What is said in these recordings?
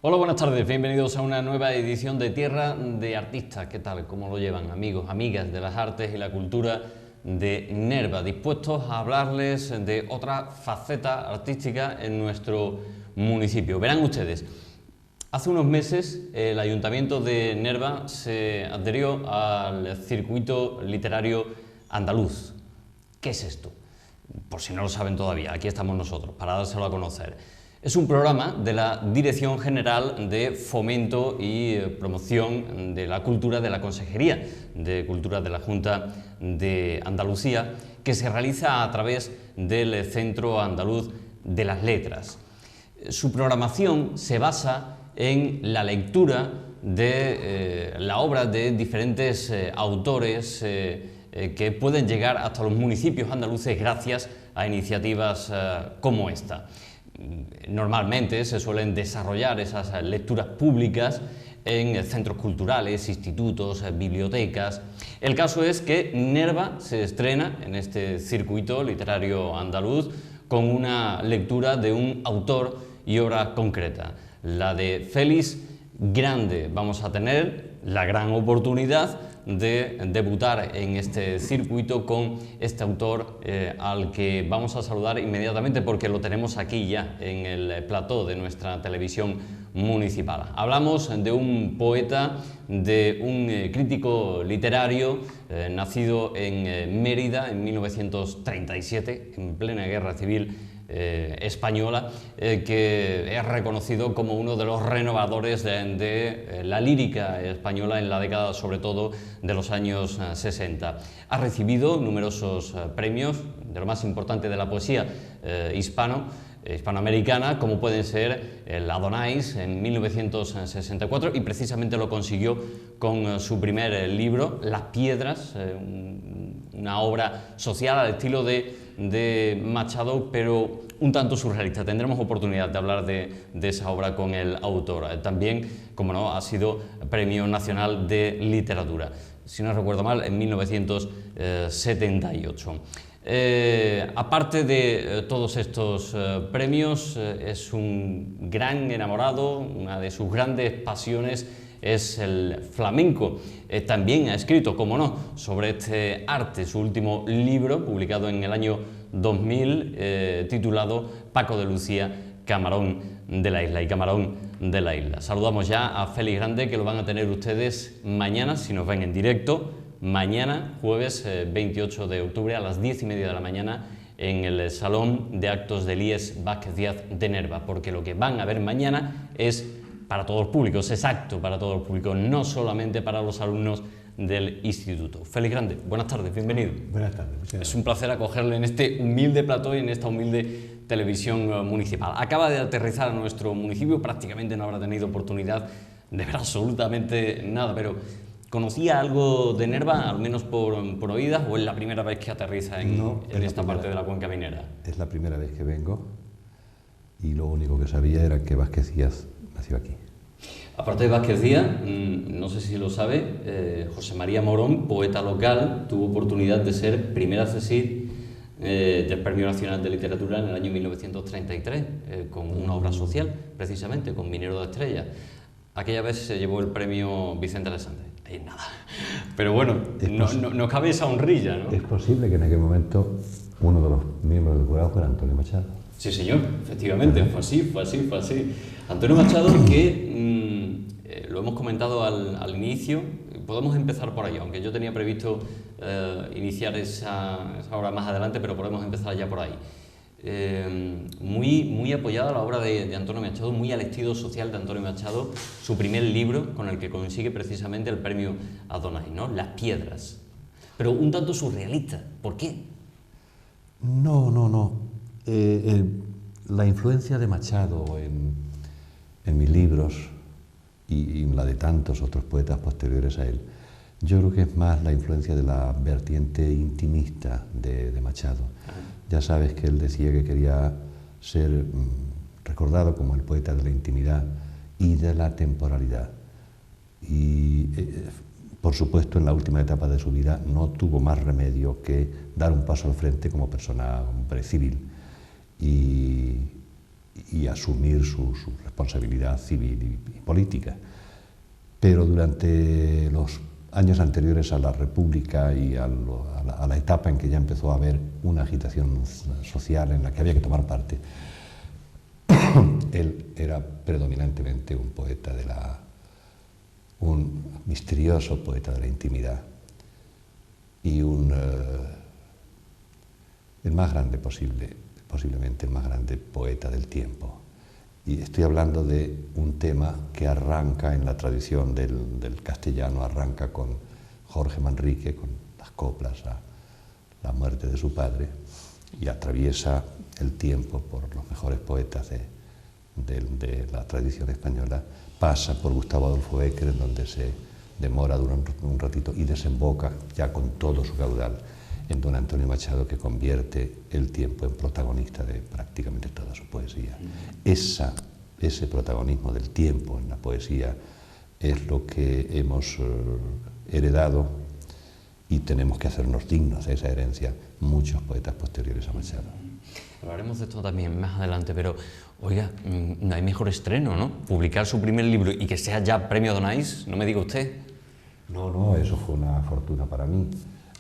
Hola, buenas tardes, bienvenidos a una nueva edición de Tierra de Artistas. ¿Qué tal? ¿Cómo lo llevan, amigos, amigas de las artes y la cultura de Nerva? Dispuestos a hablarles de otra faceta artística en nuestro municipio. Verán ustedes, hace unos meses el Ayuntamiento de Nerva se adhirió al circuito literario andaluz. ¿Qué es esto? Por si no lo saben todavía, aquí estamos nosotros para dárselo a conocer. Es un programa de la Dirección General de Fomento y Promoción de la Cultura de la Consejería de Cultura de la Junta de Andalucía, que se realiza a través del Centro Andaluz de las Letras. Su programación se basa en la lectura de la obra de diferentes autores que pueden llegar hasta los municipios andaluces gracias a iniciativas como esta. Normalmente se suelen desarrollar esas lecturas públicas en centros culturales, institutos, bibliotecas. El caso es que Nerva se estrena en este circuito literario andaluz con una lectura de un autor y obra concreta, la de Félix Grande. Vamos a tener la gran oportunidad de debutar en este circuito con este autor al que vamos a saludar inmediatamente porque lo tenemos aquí ya en el plató de nuestra televisión municipal. Hablamos de un poeta, de un crítico literario nacido en Mérida en 1937, en plena guerra civil española, que es reconocido como uno de los renovadores de la lírica española en la década sobre todo de los años 60. Ha recibido numerosos premios, de lo más importante de la poesía hispanoamericana, como pueden ser el Adonais en 1964, y precisamente lo consiguió con su primer libro, Las Piedras, una obra social al estilo de Machado, pero un tanto surrealista. Tendremos oportunidad de hablar de esa obra con el autor. También, como no, ha sido Premio Nacional de Literatura, si no recuerdo mal, en 1978. Aparte de todos estos premios, es un gran enamorado. Una de sus grandes pasiones es el flamenco. También ha escrito, como no, sobre este arte. Su último libro, publicado en el año 2000, titulado Paco de Lucía, Camarón de la Isla y Camarón de la Isla. Saludamos ya a Félix Grande, que lo van a tener ustedes mañana, si nos ven en directo, mañana, jueves 28 de octubre a las 10:30 de la mañana en el Salón de Actos de Elías Vázquez Díaz de Nerva, porque lo que van a ver mañana es para todos los públicos, es exacto para todos los públicos, no solamente para los alumnos del instituto. Félix Grande, buenas tardes, bienvenido. Buenas tardes, muchas gracias. Es un placer acogerle en este humilde plató y en esta humilde televisión municipal. Acaba de aterrizar a nuestro municipio, prácticamente no habrá tenido oportunidad de ver absolutamente nada, pero ¿conocía algo de Nerva, al menos por oídas, o es la primera vez que aterriza en esta parte de la cuenca minera? Es la primera vez que vengo y lo único que sabía era que Vázquez Díaz nació aquí. Aparte de Vázquez Díaz, no sé si lo sabe, José María Morón, poeta local, tuvo oportunidad de ser primera CSIC del Premio Nacional de Literatura en el año 1933, con una obra social, precisamente, con Minero de Estrellas. Aquella vez se llevó el premio Vicente Alexandre. Ahí nada. Pero bueno, no cabe esa honrilla, ¿no? Es posible que en aquel momento uno de los miembros del jurado fuera Antonio Machado. Sí, señor, efectivamente, fue así. Antonio Machado, que lo hemos comentado al inicio, podemos empezar por ahí, aunque yo tenía previsto iniciar esa obra más adelante, pero podemos empezar ya por ahí. Muy apoyada la obra de Antonio Machado, muy al estilo social de Antonio Machado, su primer libro con el que consigue precisamente el premio Adonais, ¿no? Las Piedras. Pero un tanto surrealista, ¿por qué? No. La influencia de Machado en mis libros y la de tantos otros poetas posteriores a él, yo creo que es más la influencia de la vertiente intimista de Machado. Ya sabes que él decía que quería ser recordado como el poeta de la intimidad y de la temporalidad. Y por supuesto, en la última etapa de su vida no tuvo más remedio que dar un paso al frente como persona, hombre civil. Y y asumir su responsabilidad civil y política. Pero durante los años anteriores a la República y a la etapa en que ya empezó a haber una agitación social en la que había que tomar parte, él era predominantemente un poeta un misterioso poeta de la intimidad y el más grande posiblemente el más grande poeta del tiempo. Y estoy hablando de un tema que arranca en la tradición del castellano, arranca con Jorge Manrique, con las coplas a la muerte de su padre, y atraviesa el tiempo por los mejores poetas de la tradición española, pasa por Gustavo Adolfo Bécquer, en donde se demora durante un ratito y desemboca ya con todo su caudal en don Antonio Machado, que convierte el tiempo en protagonista de prácticamente toda su poesía. Ese protagonismo del tiempo en la poesía es lo que hemos heredado y tenemos que hacernos dignos de esa herencia muchos poetas posteriores a Machado. Hablaremos de esto también más adelante, pero oiga, no hay mejor estreno, ¿no? Publicar su primer libro y que sea ya premio Donais, no me diga usted. No, eso fue una fortuna para mí.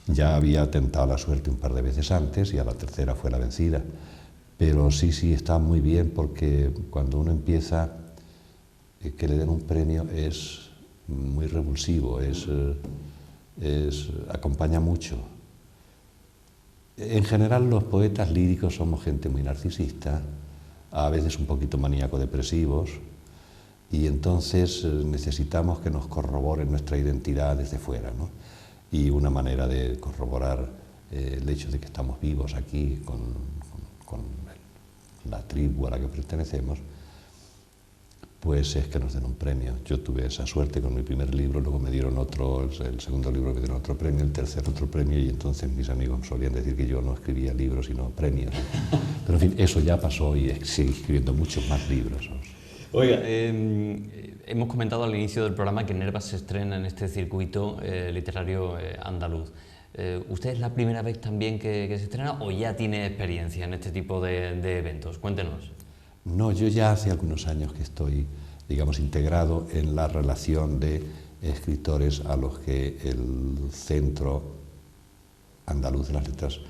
Ya había tentado la suerte un par de veces antes y a la tercera fue la vencida. Pero sí, está muy bien, porque cuando uno empieza, que le den un premio es muy revulsivo, acompaña mucho. En general los poetas líricos somos gente muy narcisista, a veces un poquito maníaco-depresivos, y entonces necesitamos que nos corroboren nuestra identidad desde fuera, ¿no? Y una manera de corroborar el hecho de que estamos vivos aquí con la tribu a la que pertenecemos, pues es que nos den un premio. Yo tuve esa suerte con mi primer libro, luego me dieron otro, el segundo libro me dieron otro premio, el tercer otro premio, y entonces mis amigos solían decir que yo no escribía libros sino premios. Pero en fin, eso ya pasó y seguí escribiendo muchos más libros. Oiga, hemos comentado al inicio del programa que Nerva se estrena en este circuito literario andaluz. ¿Usted es la primera vez también que se estrena o ya tiene experiencia en este tipo de eventos? Cuéntenos. No, yo ya hace algunos años que estoy, digamos, integrado en la relación de escritores a los que el Centro Andaluz de las Letras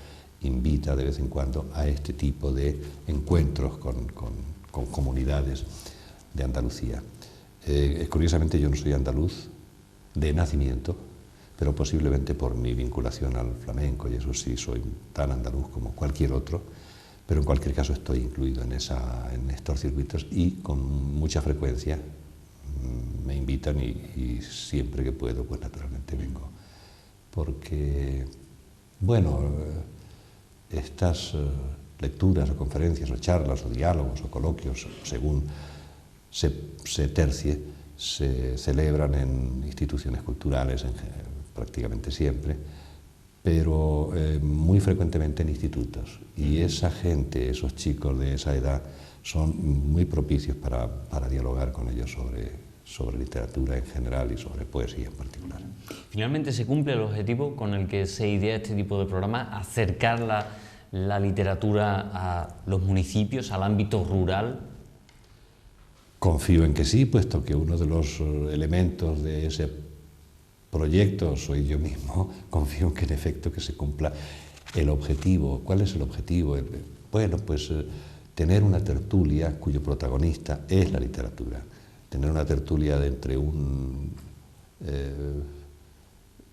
invita de vez en cuando a este tipo de encuentros con comunidades de Andalucía. Curiosamente yo no soy andaluz de nacimiento, pero posiblemente por mi vinculación al flamenco, y eso sí, soy tan andaluz como cualquier otro, pero en cualquier caso estoy incluido en estos circuitos y con mucha frecuencia me invitan y siempre que puedo, pues naturalmente vengo. Porque, bueno, estas lecturas o conferencias o charlas o diálogos o coloquios, según se tercie, se celebran en instituciones culturales prácticamente siempre, pero muy frecuentemente en institutos. Y esa gente, esos chicos de esa edad, son muy propicios para dialogar con ellos sobre literatura en general y sobre poesía en particular. Finalmente se cumple el objetivo con el que se idea este tipo de programa, acercar la literatura a los municipios, al ámbito rural. Confío en que sí, puesto que uno de los elementos de ese proyecto soy yo mismo. Confío en que en efecto que se cumpla el objetivo. ¿Cuál es el objetivo? Bueno, pues tener una tertulia cuyo protagonista es la literatura. Tener una tertulia de entre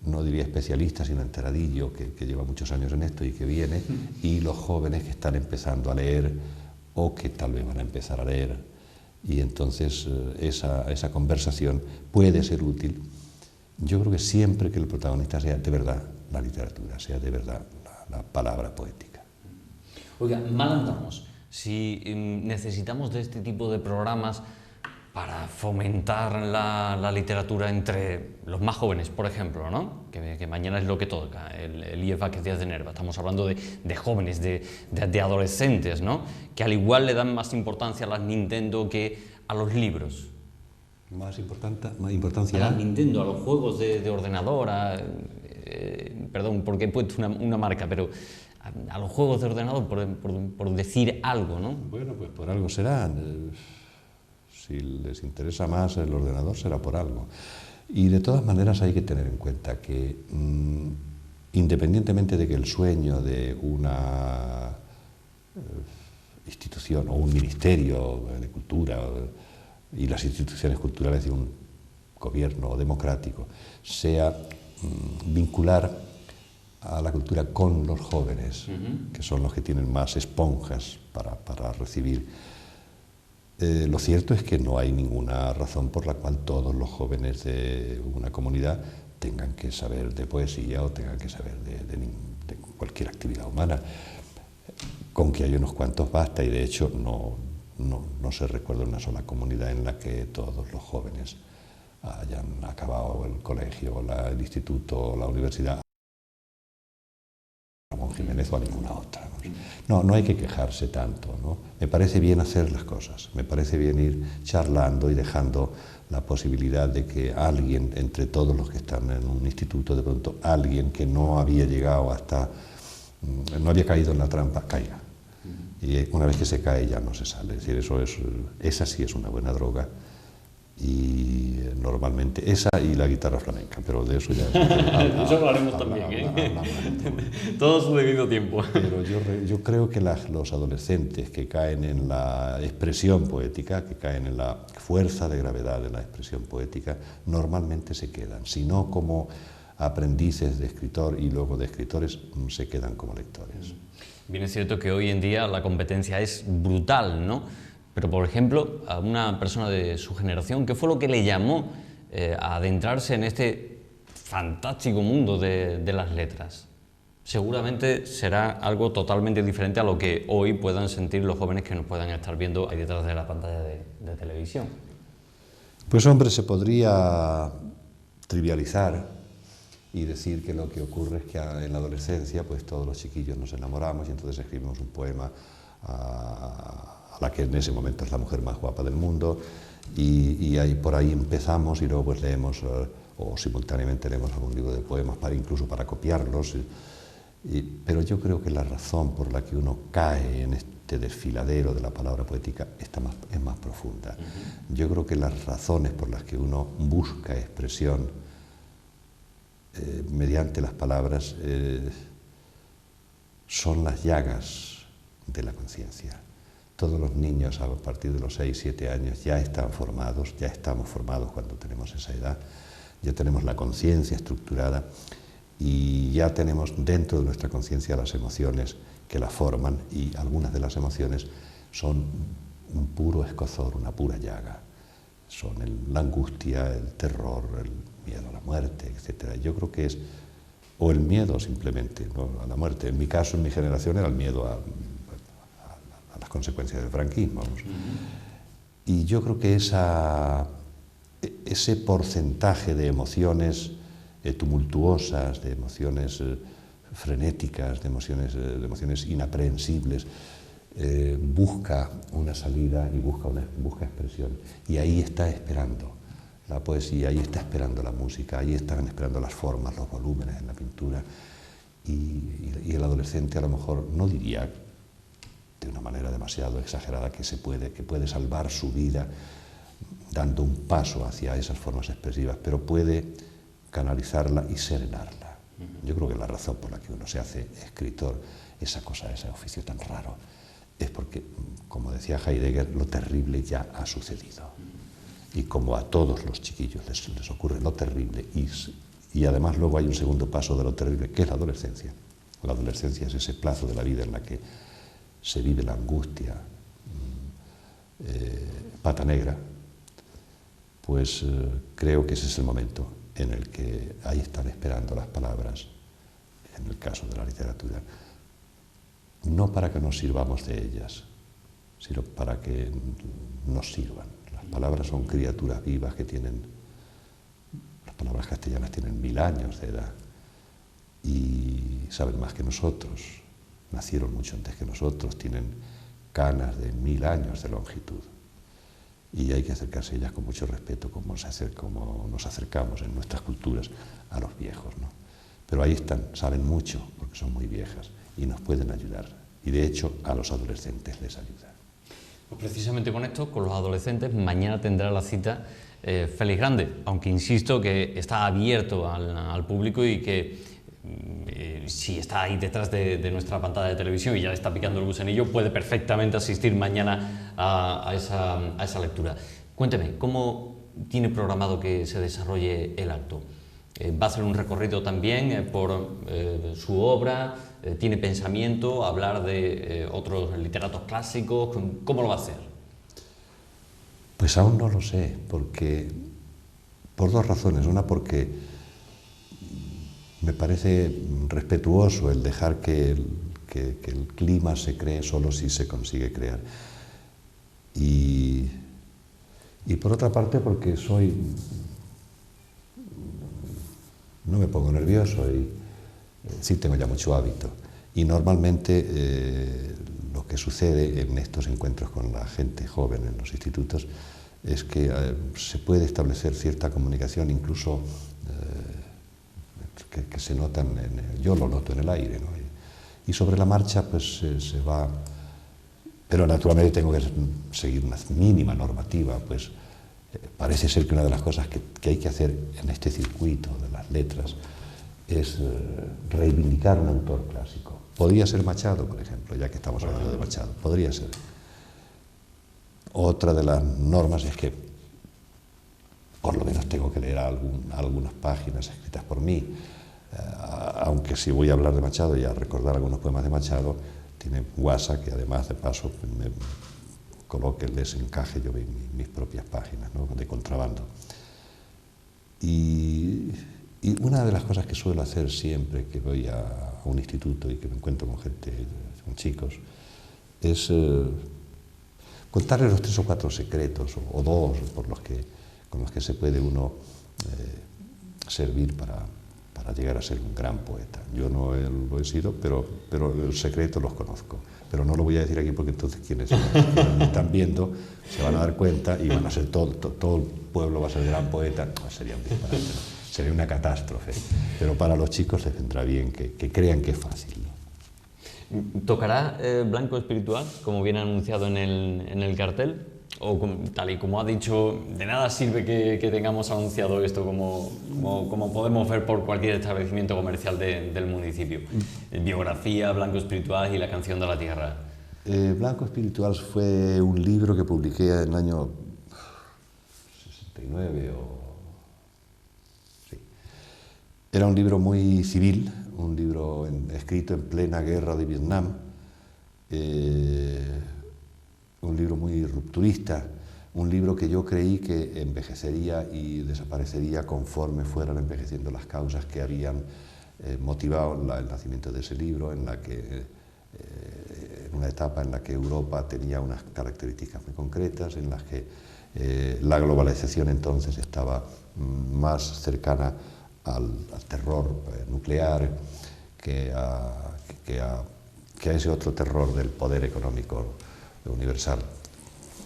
no diría especialista, sino enteradillo, que lleva muchos años en esto y que viene, y los jóvenes que están empezando a leer o que tal vez van a empezar a leer. Y entonces esa conversación puede ser útil. Yo creo que siempre que el protagonista sea de verdad la literatura, sea de verdad la palabra poética. Oiga, mal andamos. Si necesitamos de este tipo de programas para fomentar la literatura entre los más jóvenes, por ejemplo, ¿no? Que mañana es lo que toca, el IEF Vázquez Díaz de Nerva. Estamos hablando de jóvenes, de adolescentes, ¿no? Que al igual le dan más importancia a las Nintendo que a los libros. Más importancia a las Nintendo, a los juegos de ordenador, perdón, porque he puesto una marca, pero a los juegos de ordenador, por decir algo, ¿no? Bueno, pues por algo será. Si les interesa más el ordenador, será por algo. Y de todas maneras hay que tener en cuenta que, independientemente de que el sueño de una institución o un ministerio de cultura y las instituciones culturales de un gobierno democrático sea vincular a la cultura con los jóvenes, que son los que tienen más esponjas para recibir. Lo cierto es que no hay ninguna razón por la cual todos los jóvenes de una comunidad tengan que saber de poesía o tengan que saber de cualquier actividad humana. Con que hay unos cuantos basta, y de hecho no se recuerda una sola comunidad en la que todos los jóvenes hayan acabado el colegio, el instituto o la universidad. Ramón Jiménez o a ninguna otra. No hay que quejarse tanto, ¿no? Me parece bien hacer las cosas, me parece bien ir charlando y dejando la posibilidad de que alguien, entre todos los que están en un instituto, de pronto alguien que no había llegado no había caído en la trampa, caiga. Y una vez que se cae ya no se sale. Es decir, esa sí es una buena droga. Y normalmente esa y la guitarra flamenca, pero de eso ya eso hablaremos también, todo su debido tiempo. Pero yo creo que los adolescentes que caen en la expresión poética, que caen en la fuerza de gravedad de la expresión poética, normalmente se quedan, si no como aprendices de escritor y luego de escritores, se quedan como lectores. Bien, es cierto que hoy en día la competencia es brutal, ¿no? Pero, por ejemplo, a una persona de su generación, ¿qué fue lo que le llamó a adentrarse en este fantástico mundo de las letras? Seguramente será algo totalmente diferente a lo que hoy puedan sentir los jóvenes que nos puedan estar viendo ahí detrás de la pantalla de televisión. Pues hombre, se podría trivializar y decir que lo que ocurre es que en la adolescencia pues todos los chiquillos nos enamoramos y entonces escribimos un poema a la que en ese momento es la mujer más guapa del mundo, y ahí, por ahí empezamos, y luego pues leemos, o simultáneamente leemos algún libro de poemas, incluso para copiarlos, pero yo creo que la razón por la que uno cae en este desfiladero de la palabra poética es más profunda. Yo creo que las razones por las que uno busca expresión mediante las palabras son las llagas de la conciencia. Todos los niños a partir de los 6, 7 años ya están formados, ya estamos formados cuando tenemos esa edad, ya tenemos la conciencia estructurada y ya tenemos dentro de nuestra conciencia las emociones que la forman, y algunas de las emociones son un puro escozor, una pura llaga. Son la angustia, el terror, el miedo a la muerte, etc. Yo creo que es, o el miedo simplemente, ¿no?, a la muerte. En mi caso, en mi generación, era el miedo a las consecuencias del franquismo. Y yo creo que ese porcentaje de emociones tumultuosas, de emociones frenéticas, de emociones inaprehensibles, busca una salida y busca expresión. Y ahí está esperando la poesía, ahí está esperando la música, ahí están esperando las formas, los volúmenes en la pintura. Y el adolescente a lo mejor no diría de una manera demasiado exagerada que puede salvar su vida dando un paso hacia esas formas expresivas, pero puede canalizarla y serenarla. Yo creo que la razón por la que uno se hace escritor, ese oficio tan raro, es porque, como decía Heidegger, lo terrible ya ha sucedido. Y como a todos los chiquillos les ocurre lo terrible, y además luego hay un segundo paso de lo terrible, que es la adolescencia. La adolescencia es ese plazo de la vida en la que se vive la angustia, pata negra, pues creo que ese es el momento en el que ahí están esperando las palabras, en el caso de la literatura, no para que nos sirvamos de ellas, sino para que nos sirvan. Las palabras son criaturas vivas que las palabras castellanas tienen 1000 años de edad y saben más que nosotros. Nacieron mucho antes que nosotros, tienen canas de 1000 años de longitud. Y hay que acercarse a ellas con mucho respeto, como nos acercamos en nuestras culturas a los viejos, ¿no? pero ahí están, saben mucho, porque son muy viejas, y nos pueden ayudar. Y de hecho, a los adolescentes les ayuda. Pues precisamente con esto, con los adolescentes, mañana tendrá la cita Félix Grande, aunque insisto que está abierto al público y que si está ahí detrás de nuestra pantalla de televisión y ya le está picando el gusanillo, puede perfectamente asistir mañana a esa lectura. Cuénteme, ¿cómo tiene programado que se desarrolle el acto? ¿Va a hacer un recorrido también por su obra? ¿Tiene pensamiento hablar de otros literatos clásicos? ¿Cómo lo va a hacer? Pues aún no lo sé, porque por dos razones. Una, porque me parece respetuoso el dejar que el clima se cree solo si se consigue crear. Y por otra parte, porque no me pongo nervioso y sí tengo ya mucho hábito. Y normalmente lo que sucede en estos encuentros con la gente joven en los institutos es que se puede establecer cierta comunicación, incluso que se notan, yo lo noto en el aire, ¿no? Y sobre la marcha pues se va, pero naturalmente tengo que seguir una mínima normativa, pues parece ser que una de las cosas que hay que hacer en este circuito de las letras es reivindicar un autor clásico. Podría ser Machado, por ejemplo, ya que estamos hablando de Machado, podría ser. Otra de las normas es que por lo menos tengo que leer algunas páginas escritas por mí, aunque si voy a hablar de Machado y a recordar algunos poemas de Machado, tiene guasa que además de paso me coloque el desencaje yo mis propias páginas, ¿no? De contrabando. Y una de las cosas que suelo hacer siempre que voy a un instituto y que me encuentro con gente, con chicos, es contarles los 3 o 4 secretos, o 2, con los que se puede uno servir para llegar a ser un gran poeta. Yo no lo he sido, pero los secretos los conozco. Pero no lo voy a decir aquí porque entonces quienes me están viendo se van a dar cuenta y van a ser todo el pueblo va a ser gran poeta. No, sería un disparate, ¿no? Sería una catástrofe. Pero para los chicos les vendrá bien que crean que es fácil, ¿no? ¿Tocará Blanco Espiritual, como viene anunciado en el cartel? O tal y como ha dicho, de nada sirve que tengamos anunciado esto como podemos ver por cualquier establecimiento comercial del municipio. Biografía, Blanco Espiritual y La Canción de la Tierra. Blanco Espiritual fue un libro que publiqué en el año 69 sí. Era un libro muy civil, un libro escrito en plena guerra de Vietnam, un libro muy rupturista, un libro que yo creí que envejecería y desaparecería conforme fueran envejeciendo las causas que habían motivado el nacimiento de ese libro, en una etapa en la que Europa tenía unas características muy concretas, en las que la globalización entonces estaba más cercana al terror nuclear que a ese otro terror del poder económico universal,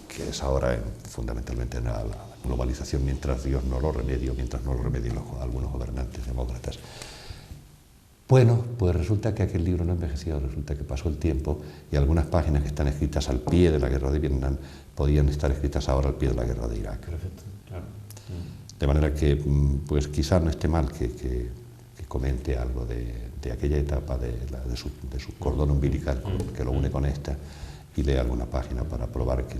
que es ahora fundamentalmente la globalización, mientras Dios no lo remedie, mientras no lo remedien algunos gobernantes demócratas. Bueno, pues resulta que aquel libro no envejeció, resulta que pasó el tiempo y algunas páginas que están escritas al pie de la guerra de Vietnam podían estar escritas ahora al pie de la guerra de Irak. Perfecto, claro. De manera que, pues quizá no esté mal que comente algo de aquella etapa de su cordón umbilical que lo une con esta, y lea alguna página para probar que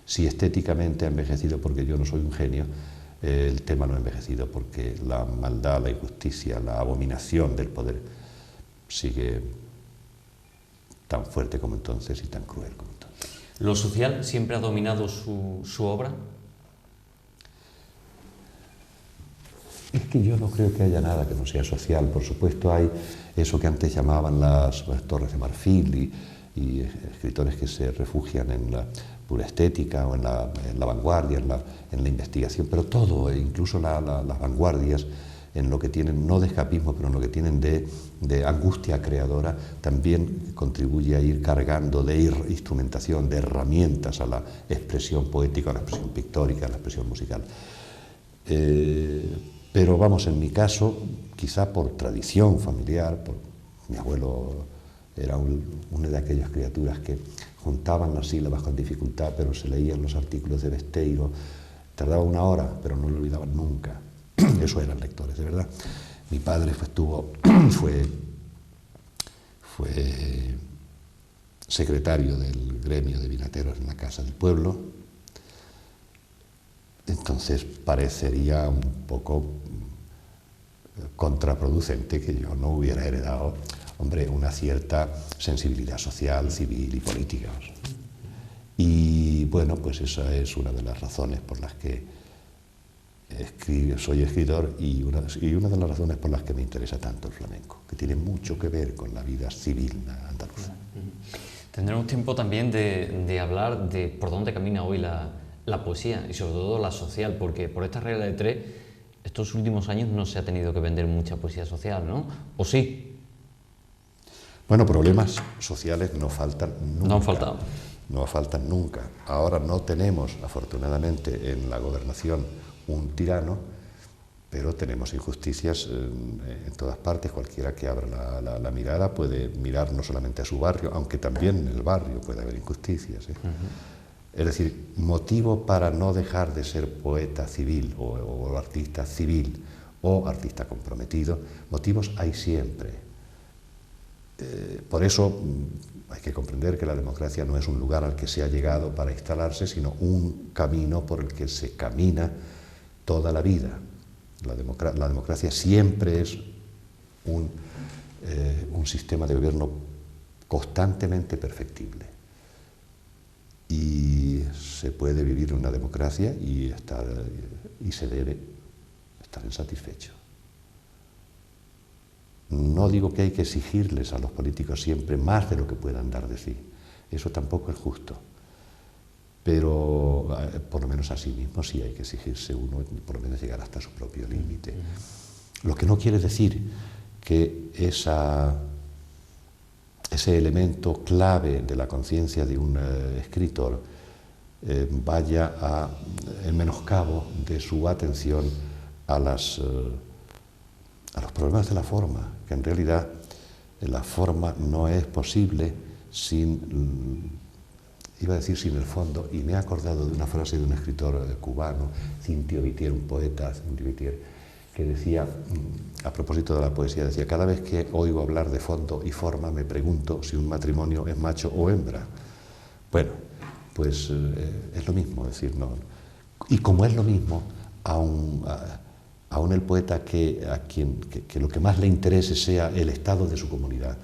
si estéticamente ha envejecido, porque yo no soy un genio, el tema no ha envejecido porque la maldad, la injusticia, la abominación del poder sigue tan fuerte como entonces y tan cruel como entonces. ¿Lo social siempre ha dominado su obra? Es que yo no creo que haya nada que no sea social. Por supuesto hay eso que antes llamaban las torres de marfil y escritores que se refugian en la pura estética o en la vanguardia, en la investigación, pero todo, incluso las vanguardias, en lo que tienen, no de escapismo, pero en lo que tienen de angustia creadora, también contribuye a ir cargando de instrumentación, de herramientas a la expresión poética, a la expresión pictórica, a la expresión musical. Pero vamos, en mi caso, quizá por tradición familiar, mi abuelo era una de aquellas criaturas que juntaban las sílabas con dificultad, pero se leían los artículos de Besteiro, tardaba una hora, pero no lo olvidaban nunca. Eso eran lectores, de verdad. Mi padre fue secretario del gremio de vinateros en la Casa del Pueblo. Entonces parecería un poco contraproducente que yo no hubiera heredado, hombre, una cierta sensibilidad social, civil y política. Y bueno, pues esa es una de las razones por las que soy escritor y una de las razones por las que me interesa tanto el flamenco, que tiene mucho que ver con la vida civil andaluza. Tendremos tiempo también de hablar de por dónde camina hoy la poesía y sobre todo la social, porque por esta regla de tres, estos últimos años no se ha tenido que vender mucha poesía social, ¿no? ¿O sí? Bueno, problemas sociales no faltan nunca. No han faltado. No faltan nunca. Ahora no tenemos, afortunadamente, en la gobernación un tirano, pero tenemos injusticias en todas partes. Cualquiera que abra la mirada puede mirar no solamente a su barrio, aunque también en el barrio puede haber injusticias, ¿eh? Es decir, motivo para no dejar de ser poeta civil o artista civil o artista comprometido, motivos hay siempre. Por eso hay que comprender que la democracia no es un lugar al que se ha llegado para instalarse, sino un camino por el que se camina toda la vida. La democracia siempre es un sistema de gobierno constantemente perfectible. Y se puede vivir una democracia y se debe estar insatisfecho. No digo que hay que exigirles a los políticos siempre más de lo que puedan dar de sí. Eso tampoco es justo. Pero por lo menos a sí mismo sí hay que exigirse uno, por lo menos llegar hasta su propio límite. Lo que no quiere decir que ese elemento clave de la conciencia de un escritor vaya en menoscabo de su atención a los problemas de la forma, que en realidad la forma no es posible sin el fondo, y me he acordado de una frase de un escritor cubano, Cintio Vitier, un poeta, Cintio Vitier, que decía, a propósito de la poesía, decía: cada vez que oigo hablar de fondo y forma me pregunto si un matrimonio es macho o hembra. Bueno, pues es lo mismo, es decir, no. Y como es lo mismo, aún el poeta que lo que más le interese sea el estado de su comunidad,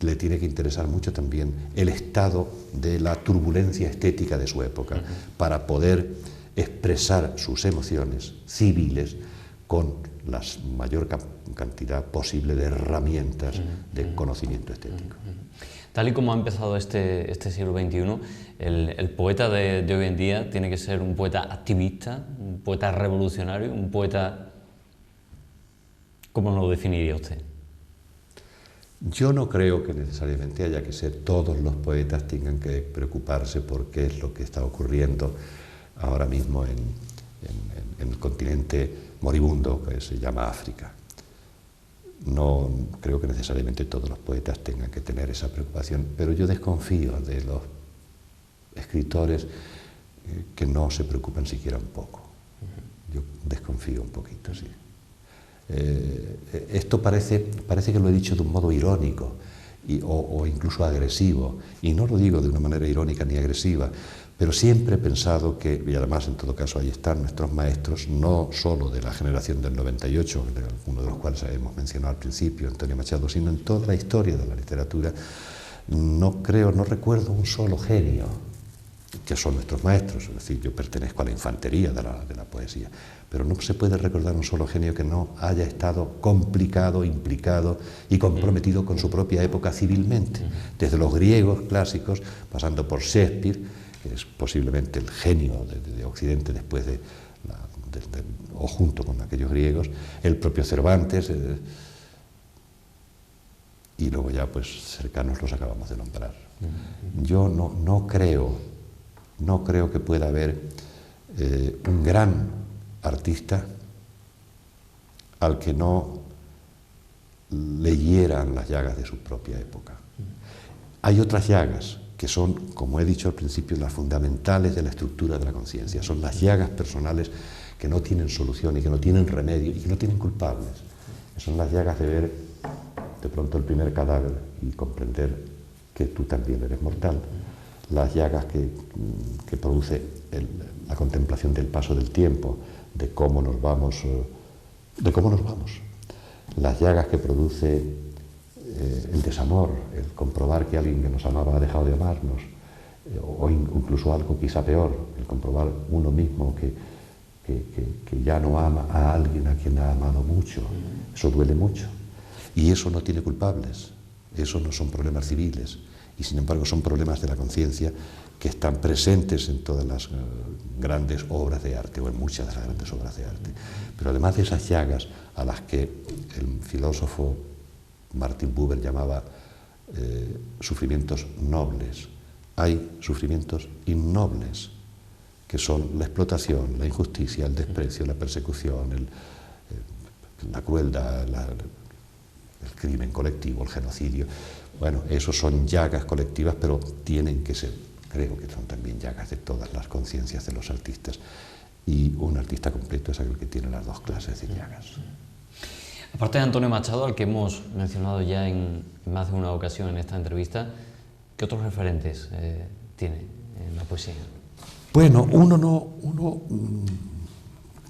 le tiene que interesar mucho también el estado de la turbulencia estética de su época, para poder expresar sus emociones civiles con la mayor cantidad posible de herramientas de conocimiento estético. Tal y como ha empezado este siglo XXI, el poeta de hoy en día tiene que ser un poeta activista, un poeta revolucionario, un poeta... ¿Cómo lo definiría usted? Yo no creo que necesariamente haya que ser todos los poetas tengan que preocuparse por qué es lo que está ocurriendo ahora mismo en el continente moribundo que se llama África. No creo que necesariamente todos los poetas tengan que tener esa preocupación, pero yo desconfío de los escritores que no se preocupan siquiera un poco. Yo desconfío un poquito, sí. Esto parece que lo he dicho de un modo irónico o incluso agresivo, y no lo digo de una manera irónica ni agresiva, pero siempre he pensado que, y además en todo caso ahí están nuestros maestros, no solo de la generación del 98, uno de los cuales hemos mencionado al principio, Antonio Machado, sino en toda la historia de la literatura. No recuerdo un solo genio, que son nuestros maestros, es decir, yo pertenezco a la infantería de la poesía, pero no se puede recordar un solo genio que no haya estado complicado, implicado y comprometido con su propia época civilmente, desde los griegos clásicos, pasando por Shakespeare, que es posiblemente el genio de Occidente después o junto con aquellos griegos, el propio Cervantes, y luego ya pues cercanos los acabamos de nombrar. Yo no creo que pueda haber un gran artista al que no le hieran las llagas de su propia época. Hay otras llagas que son, como he dicho al principio, las fundamentales de la estructura de la conciencia. Son las llagas personales que no tienen solución y que no tienen remedio y que no tienen culpables. Son las llagas de ver de pronto el primer cadáver y comprender que tú también eres mortal. Las llagas que produce la contemplación del paso del tiempo, de cómo nos vamos. Las llagas que produce el desamor, el comprobar que alguien que nos amaba ha dejado de amarnos, o incluso algo quizá peor, el comprobar uno mismo que ya no ama a alguien a quien ha amado mucho. Eso duele mucho. Y eso no tiene culpables, eso no son problemas civiles, y sin embargo son problemas de la conciencia que están presentes en todas las grandes obras de arte, o en muchas de las grandes obras de arte. Pero además de esas llagas a las que el filósofo Martin Buber llamaba sufrimientos nobles, hay sufrimientos innobles, que son la explotación, la injusticia, el desprecio, la persecución, la crueldad, el crimen colectivo, el genocidio. Bueno, esos son llagas colectivas, pero tienen que ser, creo que son también llagas de todas las conciencias de los artistas. Y un artista completo es aquel que tiene las dos clases de llagas. Aparte de Antonio Machado, al que hemos mencionado ya en más de una ocasión en esta entrevista, ¿qué otros referentes tiene en la poesía? Bueno, uno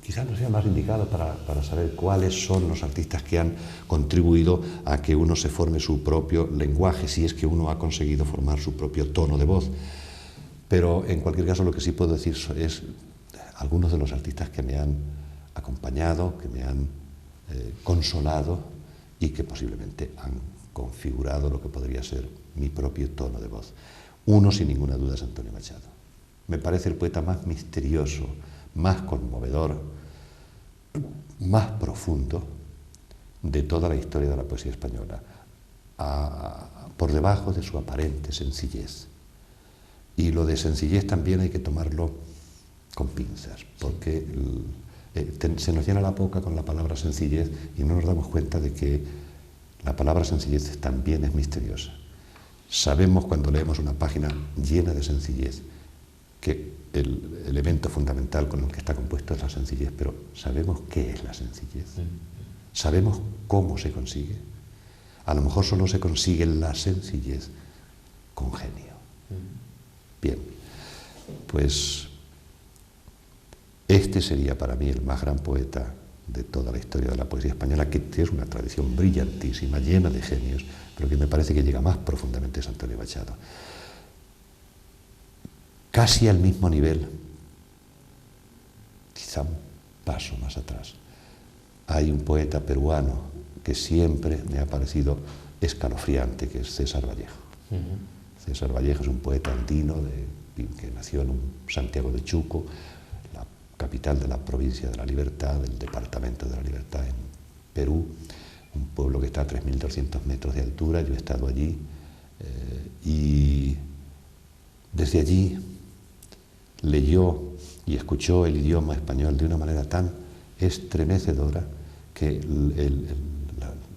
quizás no sea más indicado para saber cuáles son los artistas que han contribuido a que uno se forme su propio lenguaje, si es que uno ha conseguido formar su propio tono de voz. Pero en cualquier caso lo que sí puedo decir es algunos de los artistas que me han acompañado, que me han consolado y que posiblemente han configurado lo que podría ser mi propio tono de voz. Uno, sin ninguna duda, es Antonio Machado. Me parece el poeta más misterioso, más conmovedor, más profundo de toda la historia de la poesía española, por debajo de su aparente sencillez. Y lo de sencillez también hay que tomarlo con pinzas, porque se nos llena la boca con la palabra sencillez y no nos damos cuenta de que la palabra sencillez también es misteriosa. Sabemos cuando leemos una página llena de sencillez que el elemento fundamental con el que está compuesto es la sencillez, pero ¿sabemos qué es la sencillez? ¿Sabemos cómo se consigue? A lo mejor solo se consigue la sencillez con genio. Bien, pues este sería para mí el más gran poeta de toda la historia de la poesía española, que es una tradición brillantísima, llena de genios, pero que me parece que llega más profundamente es Antonio Machado. Casi al mismo nivel, quizá un paso más atrás, hay un poeta peruano que siempre me ha parecido escalofriante, que es César Vallejo. César Vallejo es un poeta andino que nació en Santiago de Chuco, la capital de la provincia de La Libertad, del departamento de La Libertad en Perú, un pueblo que está a 3.200 metros de altura. Yo he estado allí y desde allí leyó y escuchó el idioma español de una manera tan estremecedora que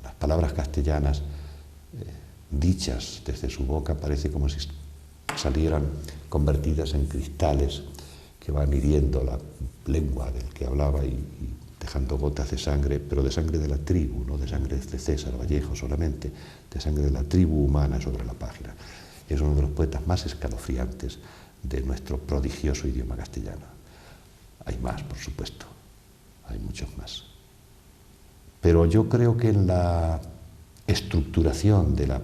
las palabras castellanas dichas desde su boca parece como si salieran convertidas en cristales que van hiriendo la lengua del que hablaba y dejando gotas de sangre, pero de sangre de la tribu, no de sangre de César Vallejo solamente, de sangre de la tribu humana sobre la página. Es uno de los poetas más escalofriantes de nuestro prodigioso idioma castellano. Hay más, por supuesto, hay muchos más. Pero yo creo que en la estructuración de lo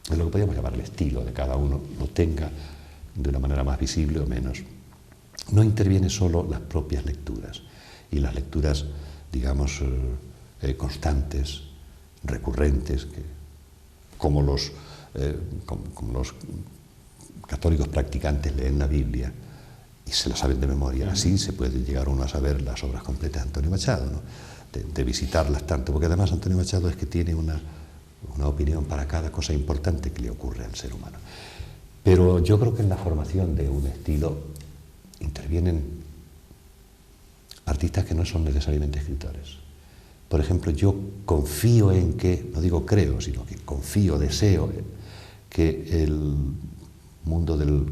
que podríamos llamar el estilo de cada uno, lo tenga de una manera más visible o menos, no interviene solo las propias lecturas y las lecturas, digamos, constantes, recurrentes, como los católicos practicantes leen la Biblia y se la saben de memoria. Así se puede llegar uno a saber las obras completas de Antonio Machado, ¿no? de visitarlas tanto, porque además Antonio Machado es que tiene una opinión para cada cosa importante que le ocurre al ser humano. Pero yo creo que en la formación de un estilo intervienen artistas que no son necesariamente escritores, Por ejemplo, yo confío en que, no digo creo, sino que confío, deseo que el mundo del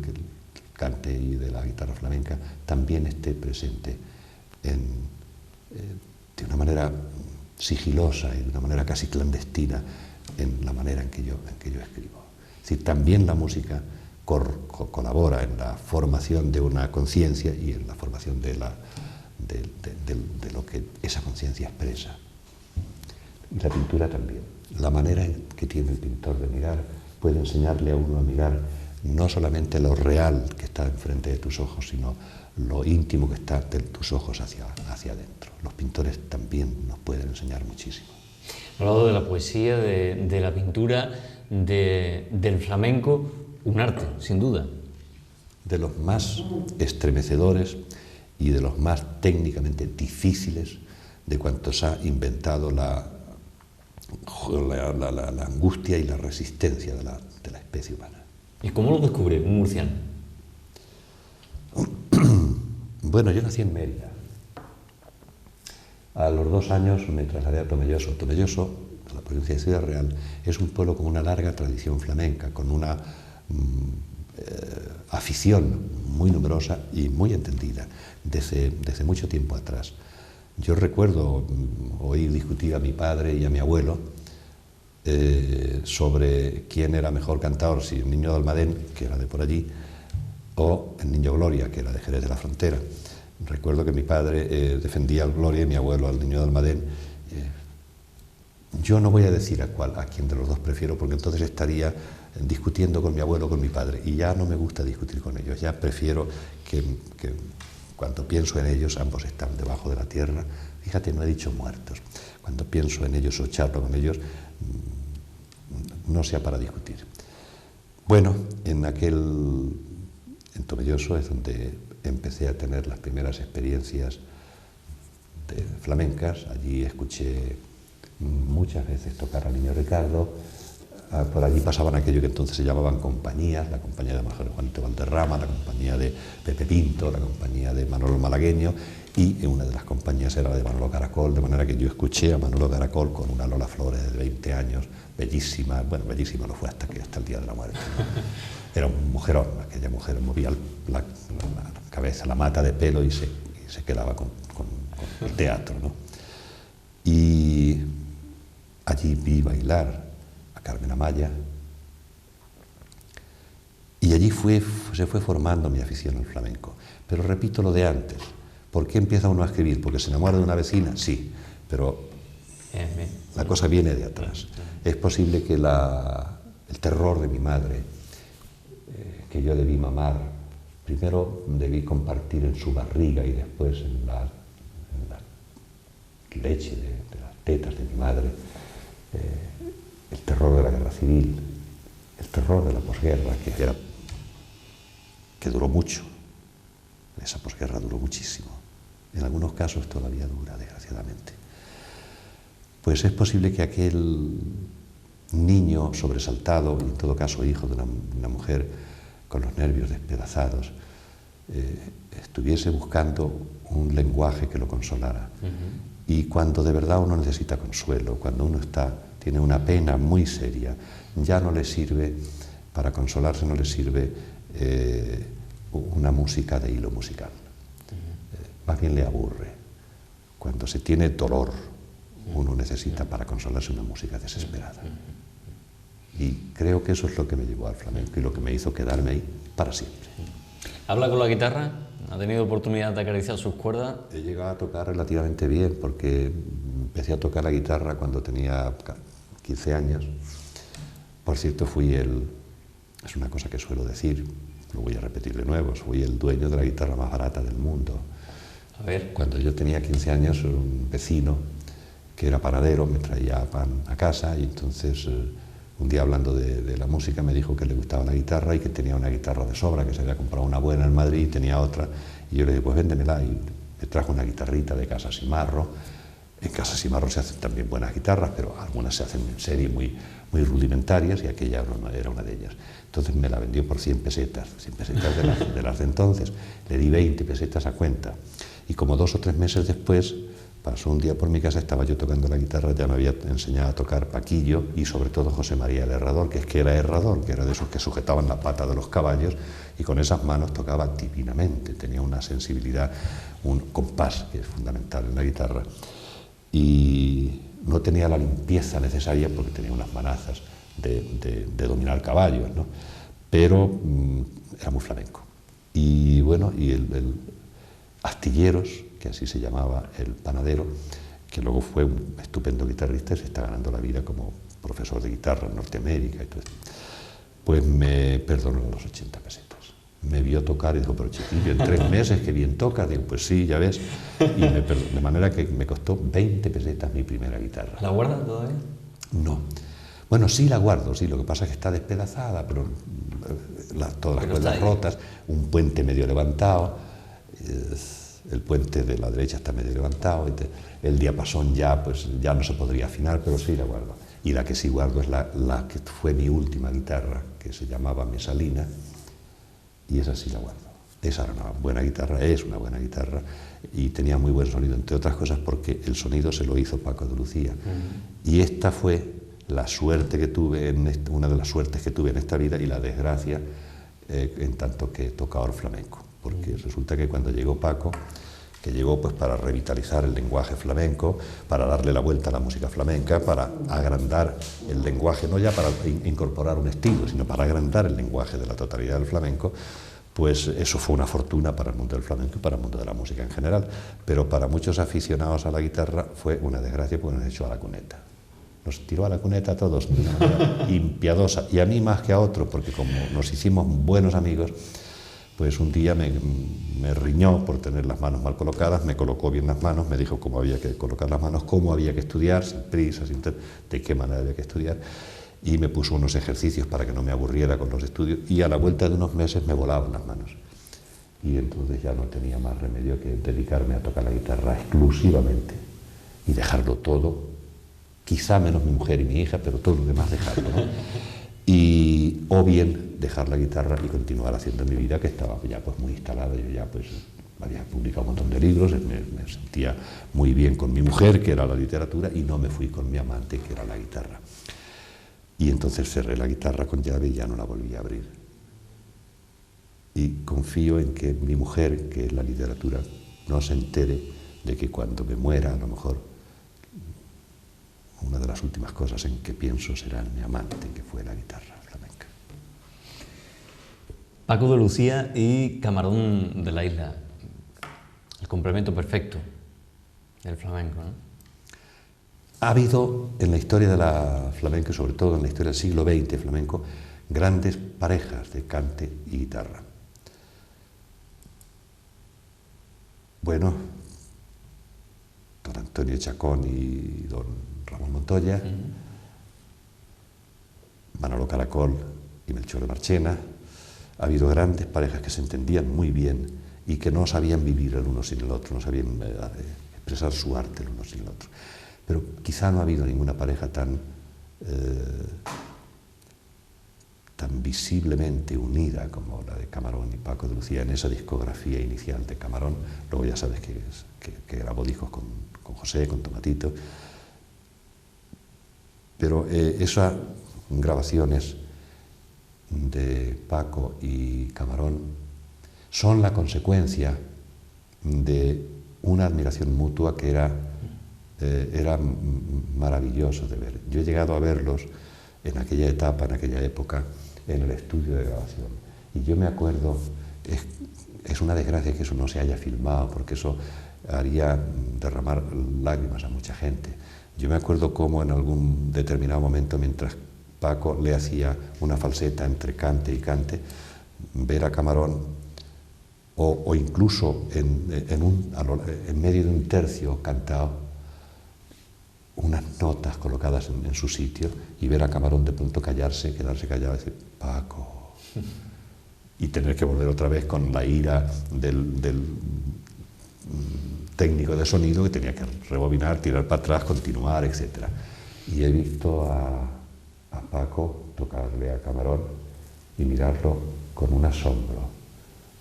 cante y de la guitarra flamenca también esté presente de una manera sigilosa y de una manera casi clandestina en la manera en que yo escribo. Es decir, también la música colabora en la formación de una conciencia y en la formación de lo que esa conciencia expresa. Y la pintura también. La manera en que tiene el pintor de mirar puede enseñarle a uno a mirar no solamente lo real que está enfrente de tus ojos, sino lo íntimo que está de tus ojos hacia adentro. Los pintores también nos pueden enseñar muchísimo. He hablado de la poesía, de la pintura, del flamenco, un arte, sin duda. De los más estremecedores y de los más técnicamente difíciles de cuantos ha inventado la angustia y la resistencia de la especie humana. ¿Y cómo lo descubre un murciano? Bueno, yo nací en Mérida. A los 2 años me trasladé a Tomelloso. Tomelloso, la provincia de Ciudad Real, es un pueblo con una larga tradición flamenca, con una afición muy numerosa y muy entendida desde mucho tiempo atrás. Yo recuerdo oír discutir a mi padre y a mi abuelo sobre quién era mejor cantador, si el Niño de Almadén, que era de por allí, o el Niño Gloria, que era de Jerez de la Frontera. Recuerdo que mi padre defendía al Gloria y mi abuelo al Niño de Almadén. Yo no voy a decir a quién de los dos prefiero, porque entonces estaría discutiendo con mi abuelo o con mi padre, y ya no me gusta discutir con ellos. Ya prefiero que cuando pienso en ellos, ambos están debajo de la tierra. Fíjate, no he dicho muertos. Cuando pienso en ellos o charlo con ellos, no sea para discutir. Bueno, en Tomelloso es donde empecé a tener las primeras experiencias flamencas. Allí escuché muchas veces tocar al Niño Ricardo. Por allí pasaban aquello que entonces se llamaban compañías, la compañía de Juanito Valderrama, la compañía de Pepe Pinto, la compañía de Manolo Malagueño, y una de las compañías era la de Manolo Caracol, de manera que yo escuché a Manolo Caracol con una Lola Flores de 20 años, bellísima. Bueno, bellísima lo fue hasta el día de la muerte, ¿no? Era un mujerón, aquella mujer movía la cabeza, la mata de pelo y se quedaba con el teatro, ¿no? Y allí vi bailar a Carmen Amaya, y allí se fue formando mi afición al flamenco. Pero repito lo de antes, ¿por qué empieza uno a escribir? ¿Porque se enamora de una vecina? Sí, pero la cosa viene de atrás. Es posible que el terror de mi madre, que yo debí mamar, primero debí compartir en su barriga y después en la leche de las tetas de mi madre, el terror de la guerra civil, el terror de la posguerra, que duró mucho. Esa posguerra duró muchísimo. En algunos casos todavía dura, desgraciadamente. Pues es posible que aquel niño sobresaltado, y en todo caso hijo de una mujer con los nervios despedazados, estuviese buscando un lenguaje que lo consolara. Y cuando de verdad uno necesita consuelo, cuando uno tiene una pena muy seria, ya no le sirve, para consolarse no le sirve una música de hilo musical. Más bien le aburre. Cuando se tiene dolor, uno necesita para consolarse una música desesperada. Y creo que eso es lo que me llevó al flamenco y lo que me hizo quedarme ahí para siempre. ¿Habla con la guitarra? ¿Ha tenido oportunidad de acariciar sus cuerdas? He llegado a tocar relativamente bien, porque empecé a tocar la guitarra cuando tenía 15 años. Por cierto, es una cosa que suelo decir, lo voy a repetir de nuevo, fui el dueño de la guitarra más barata del mundo. A ver. Cuando yo tenía 15 años, un vecino que era panadero me traía pan a casa, y entonces un día, hablando de la música, me dijo que le gustaba la guitarra y que tenía una guitarra de sobra, que se había comprado una buena en Madrid y tenía otra, y yo le dije, pues véndemela, y me trajo una guitarrita de Casa Simarro. En Casa Simarro se hacen también buenas guitarras, pero algunas se hacen en serie muy rudimentarias, y aquella era una de ellas. Entonces me la vendió por 100 pesetas de las de entonces. Le di 20 pesetas a cuenta, y como 2 o 3 meses después pasó un día por mi casa, estaba yo tocando la guitarra, ya me había enseñado a tocar Paquillo y sobre todo José María el Herrador, que es que era herrador, que era de esos que sujetaban la pata de los caballos y con esas manos tocaba divinamente, tenía una sensibilidad, un compás que es fundamental en la guitarra y no tenía la limpieza necesaria porque tenía unas manazas de dominar caballos, ¿no? Pero era muy flamenco. Y bueno, y el Astilleros, que así se llamaba el panadero, que luego fue un estupendo guitarrista y se está ganando la vida como profesor de guitarra en Norteamérica y todo esto, pues me perdonó los 80 pesetas. Me vio tocar y dijo, pero chiquillo, en 3 meses que bien tocas. Digo, pues sí, ya ves. Y me perdonó, de manera que me costó 20 pesetas mi primera guitarra. ¿La guardas todavía? No. Bueno, sí la guardo, sí, lo que pasa es que está despedazada, pero todas las cuerdas rotas, un puente medio levantado, el puente de la derecha está medio levantado, el diapasón ya, pues, ya no se podría afinar, pero sí la guardo. Y la que sí guardo es la que fue mi última guitarra, que se llamaba Mesalina, y esa sí la guardo. Esa era una buena guitarra, es una buena guitarra, y tenía muy buen sonido, entre otras cosas porque el sonido se lo hizo Paco de Lucía. Y esta fue la suerte que tuve, una de las suertes que tuve en esta vida y la desgracia en tanto que tocador flamenco. Porque resulta que cuando llegó Paco, que llegó pues para revitalizar el lenguaje flamenco, para darle la vuelta a la música flamenca, para agrandar el lenguaje, no ya para incorporar un estilo, sino para agrandar el lenguaje de la totalidad del flamenco, pues eso fue una fortuna para el mundo del flamenco y para el mundo de la música en general. Pero para muchos aficionados a la guitarra fue una desgracia porque nos echó a la cuneta. Nos tiró a la cuneta a todos de una manera impiadosa, y a mí más que a otro, porque como nos hicimos buenos amigos, pues un día me riñó por tener las manos mal colocadas, me colocó bien las manos, me dijo cómo había que colocar las manos, cómo había que estudiar, sin prisa, de qué manera había que estudiar, y me puso unos ejercicios para que no me aburriera con los estudios, y a la vuelta de unos meses me volaban las manos. Y entonces ya no tenía más remedio que dedicarme a tocar la guitarra exclusivamente y dejarlo todo, quizá menos mi mujer y mi hija, pero todo lo demás dejarlo, ¿no? Y o bien dejar la guitarra y continuar haciendo mi vida, que estaba ya pues muy instalada. Yo ya pues había publicado un montón de libros, me sentía muy bien con mi mujer, que era la literatura, y no me fui con mi amante, que era la guitarra. Y entonces cerré la guitarra con llave y ya no la volví a abrir. Y confío en que mi mujer, que es la literatura, no se entere de que cuando me muera, a lo mejor, una de las últimas cosas en que pienso será en mi amante, que fue la guitarra flamenca. Paco de Lucía y Camarón de la Isla, el complemento perfecto del flamenco, ¿no? Ha habido en la historia de la flamenca, sobre todo en la historia del siglo XX flamenco, grandes parejas de cante y guitarra. Bueno, don Antonio Chacón y don Ramón Montoya, Manolo Caracol y Melchor de Marchena. Ha habido grandes parejas que se entendían muy bien y que no sabían vivir el uno sin el otro, no sabían expresar su arte el uno sin el otro. Pero quizá no ha habido ninguna pareja tan visiblemente unida como la de Camarón y Paco de Lucía en esa discografía inicial de Camarón. Luego ya sabes que grabó discos con José, con Tomatito. Pero esas grabaciones de Paco y Camarón son la consecuencia de una admiración mutua que era maravilloso de ver. Yo he llegado a verlos en aquella etapa, en aquella época, en el estudio de grabación. Y yo me acuerdo, es una desgracia que eso no se haya filmado, porque eso haría derramar lágrimas a mucha gente. Yo me acuerdo cómo en algún determinado momento, mientras Paco le hacía una falseta entre cante y cante, ver a Camarón, o incluso en medio de un tercio cantado, unas notas colocadas en su sitio, y ver a Camarón de pronto quedarse callado y decir, Paco, y tener que volver otra vez con la ira del técnico de sonido que tenía que rebobinar, tirar para atrás, continuar, etc. Y he visto a Paco tocarle a Camarón y mirarlo con un asombro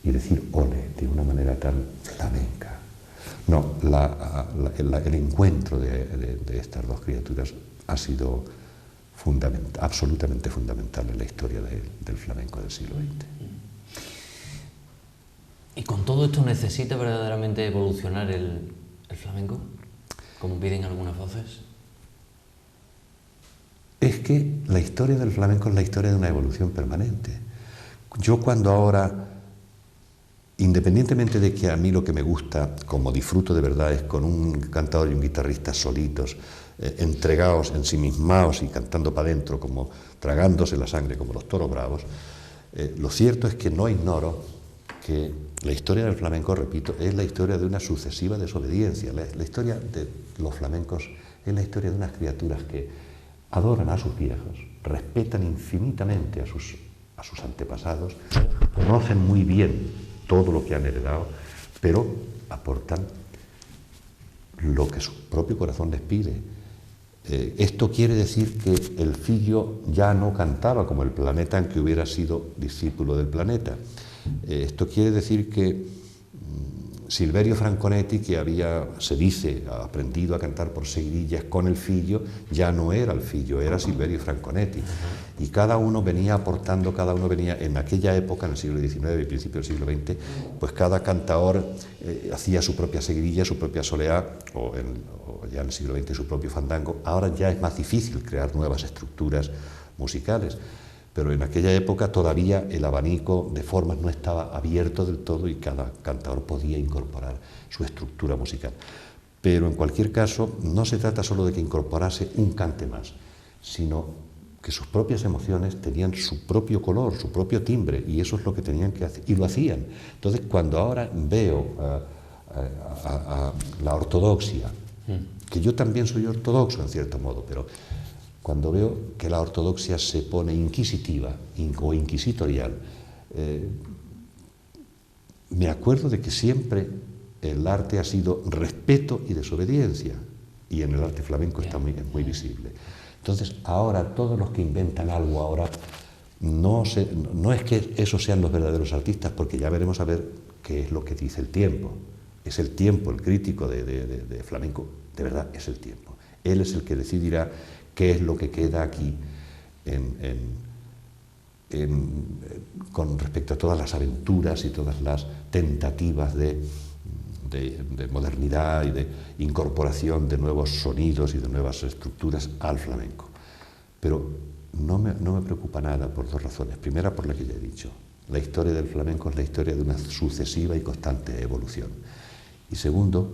y decir ole de una manera tan flamenca. No, el encuentro de estas dos criaturas ha sido absolutamente fundamental en la historia del flamenco del siglo XX. ¿Y con todo esto necesita verdaderamente evolucionar el flamenco, como piden algunas voces? Es que la historia del flamenco es la historia de una evolución permanente. Yo cuando ahora, independientemente de que a mí lo que me gusta, como disfruto de verdad, es con un cantador y un guitarrista solitos, entregados, ensimismados y cantando para adentro, como tragándose la sangre, como los toros bravos, lo cierto es que no ignoro que la historia del flamenco, repito, es la historia de una sucesiva desobediencia. La historia de los flamencos es la historia de unas criaturas que adoran a sus viejos, respetan infinitamente a sus antepasados, conocen muy bien todo lo que han heredado, pero aportan lo que su propio corazón les pide. Esto quiere decir que el Fillo ya no cantaba como el Planeta, aunque hubiera sido discípulo del Planeta. Esto quiere decir que Silverio Franconetti, que se dice, ha aprendido a cantar por seguidillas con el Fillo, ya no era el Fillo, era Silverio Franconetti. Y cada uno venía aportando, en aquella época, en el siglo XIX y principio del siglo XX, pues cada cantador hacía su propia seguidilla, su propia soleá, o ya en el siglo XX su propio fandango. Ahora ya es más difícil crear nuevas estructuras musicales. Pero en aquella época todavía el abanico de formas no estaba abierto del todo y cada cantador podía incorporar su estructura musical. Pero en cualquier caso, no se trata solo de que incorporase un cante más, sino que sus propias emociones tenían su propio color, su propio timbre, y eso es lo que tenían que hacer, y lo hacían. Entonces, cuando ahora veo a la ortodoxia, que yo también soy ortodoxo en cierto modo, pero cuando veo que la ortodoxia se pone inquisitiva o inquisitorial, me acuerdo de que siempre el arte ha sido respeto y desobediencia, y en el arte flamenco está muy visible. Entonces, ahora todos los que inventan algo ahora, no es que esos sean los verdaderos artistas, porque ya veremos a ver qué es lo que dice el tiempo. Es el tiempo, el crítico de flamenco, de verdad es el tiempo. Él es el que decidirá qué es lo que queda aquí con respecto a todas las aventuras y todas las tentativas de modernidad y de incorporación de nuevos sonidos y de nuevas estructuras al flamenco. Pero no me preocupa nada por dos razones. Primera, por la que ya he dicho. La historia del flamenco es la historia de una sucesiva y constante evolución. Y segundo,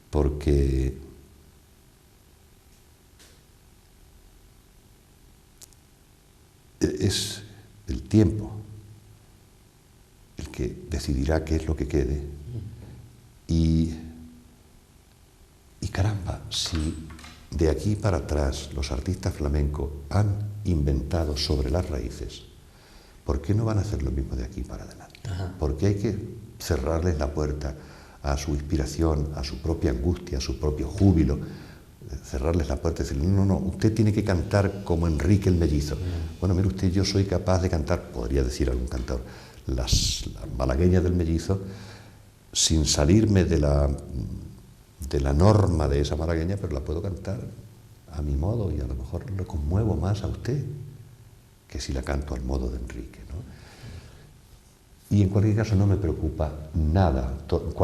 porque es el tiempo el que decidirá qué es lo que quede. Y caramba, si de aquí para atrás los artistas flamencos han inventado sobre las raíces, ¿por qué no van a hacer lo mismo de aquí para adelante? ¿Por qué hay que cerrarles la puerta a su inspiración, a su propia angustia, a su propio júbilo? Cerrarles la puerta y decirles, no, usted tiene que cantar como Enrique el Mellizo. Bueno, mire usted, yo soy capaz de cantar, podría decir algún cantador, las malagueñas del Mellizo, sin salirme de la norma de esa malagueña, pero la puedo cantar a mi modo y a lo mejor le conmuevo más a usted que si la canto al modo de Enrique, ¿no? Y en cualquier caso no me preocupa nada,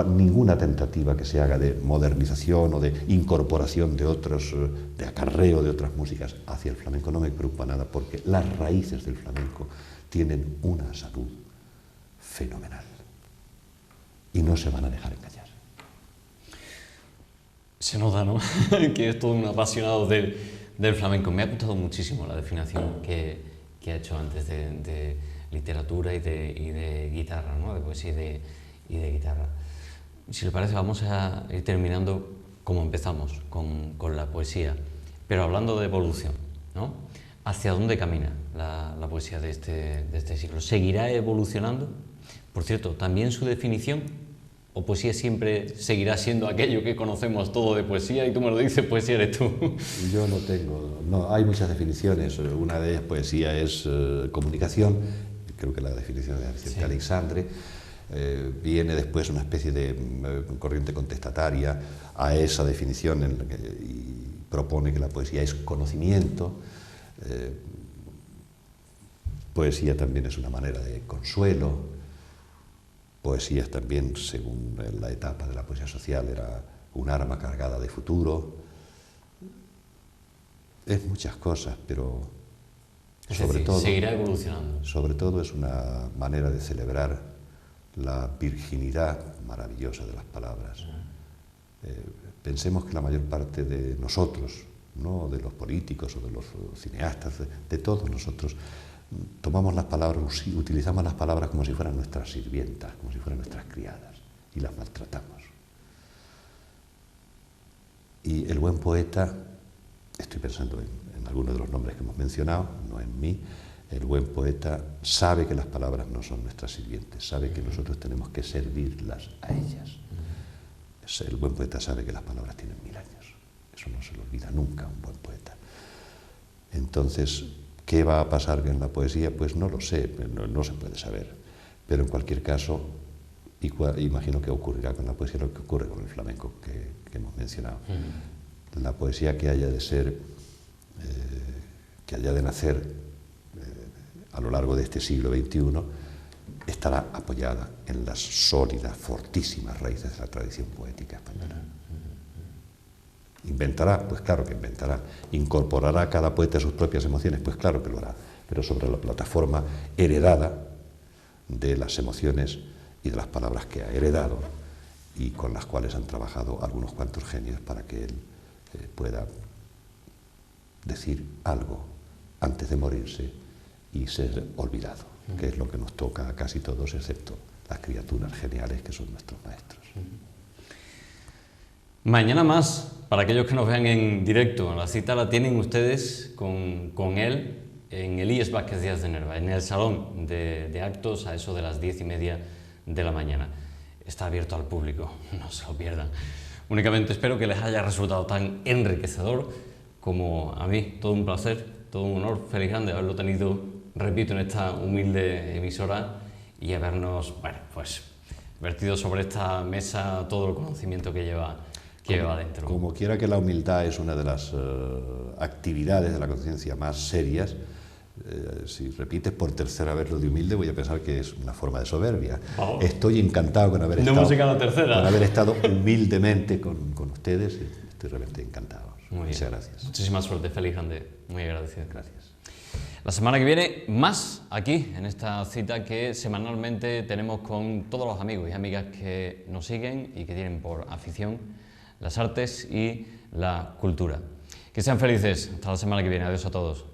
ninguna tentativa que se haga de modernización o de incorporación de otros, de acarreo de otras músicas hacia el flamenco, no me preocupa nada, porque las raíces del flamenco tienen una salud fenomenal y no se van a dejar engañar. Se nota, ¿no? Que es todo un apasionado del flamenco. Me ha gustado muchísimo la definición que ha hecho antes de literatura y de guitarra, ¿no? De poesía y de guitarra. Si le parece, vamos a ir terminando como empezamos, con la poesía, pero hablando de evolución, ¿no? ¿Hacia dónde camina la poesía de este siglo? ¿Seguirá evolucionando? Por cierto, ¿también su definición o poesía siempre seguirá siendo aquello que conocemos todo de poesía y tú me lo dices, poesía eres tú? Yo no, hay muchas definiciones. Una de ellas, poesía, es comunicación. Creo que la definición de Vicente Aleixandre. Viene después una especie de corriente contestataria a esa definición y propone que la poesía es conocimiento. Poesía también es una manera de consuelo. Poesía también, según la etapa de la poesía social, era un arma cargada de futuro. Es muchas cosas, pero seguirá evolucionando. Sobre todo es una manera de celebrar la virginidad maravillosa de las palabras. Pensemos que la mayor parte de nosotros, no de los políticos o de los cineastas, de todos nosotros, tomamos las palabras, utilizamos las palabras como si fueran nuestras sirvientas, como si fueran nuestras criadas, y las maltratamos. Y el buen poeta, estoy pensando en algunos de los nombres que hemos mencionado, no en mí, el buen poeta sabe que las palabras no son nuestras sirvientes, sabe que nosotros tenemos que servirlas a ellas. El buen poeta sabe que las palabras tienen 1000 años, eso no se lo olvida nunca a un buen poeta. Entonces, ¿qué va a pasar en la poesía? Pues no lo sé, no se puede saber, pero en cualquier caso, imagino que ocurrirá con la poesía lo que ocurre con el flamenco que hemos mencionado. La poesía que haya de ser, que haya de nacer a lo largo de este siglo XXI, estará apoyada en las sólidas, fortísimas raíces de la tradición poética española. ¿Inventará? Pues claro que inventará. ¿Incorporará cada poeta sus propias emociones? Pues claro que lo hará, pero sobre la plataforma heredada de las emociones y de las palabras que ha heredado y con las cuales han trabajado algunos cuantos genios para que él pueda decir algo antes de morirse y ser olvidado, que es lo que nos toca a casi todos, excepto las criaturas geniales que son nuestros maestros. Mañana más, para aquellos que nos vean en directo, la cita la tienen ustedes con él en el IES Vázquez Díaz de Nerva, en el salón de actos a eso de las 10:30 de la mañana. Está abierto al público, no se lo pierdan. Únicamente espero que les haya resultado tan enriquecedor como a mí. Todo un placer, todo un honor, feliz grande haberlo tenido, repito, en esta humilde emisora y habernos, bueno, pues vertido sobre esta mesa todo el conocimiento que lleva dentro. Como quiera que la humildad es una de las actividades de la conciencia más serias, si repites por tercera vez lo de humilde, voy a pensar que es una forma de soberbia. Oh. Estoy encantado con haber estado humildemente con ustedes. Estoy realmente encantado. Muchas gracias. Muchísima suerte, feliz grande. Muy agradecido. Gracias. La semana que viene, más aquí, en esta cita que semanalmente tenemos con todos los amigos y amigas que nos siguen y que tienen por afición las artes y la cultura. Que sean felices. Hasta la semana que viene. Adiós a todos.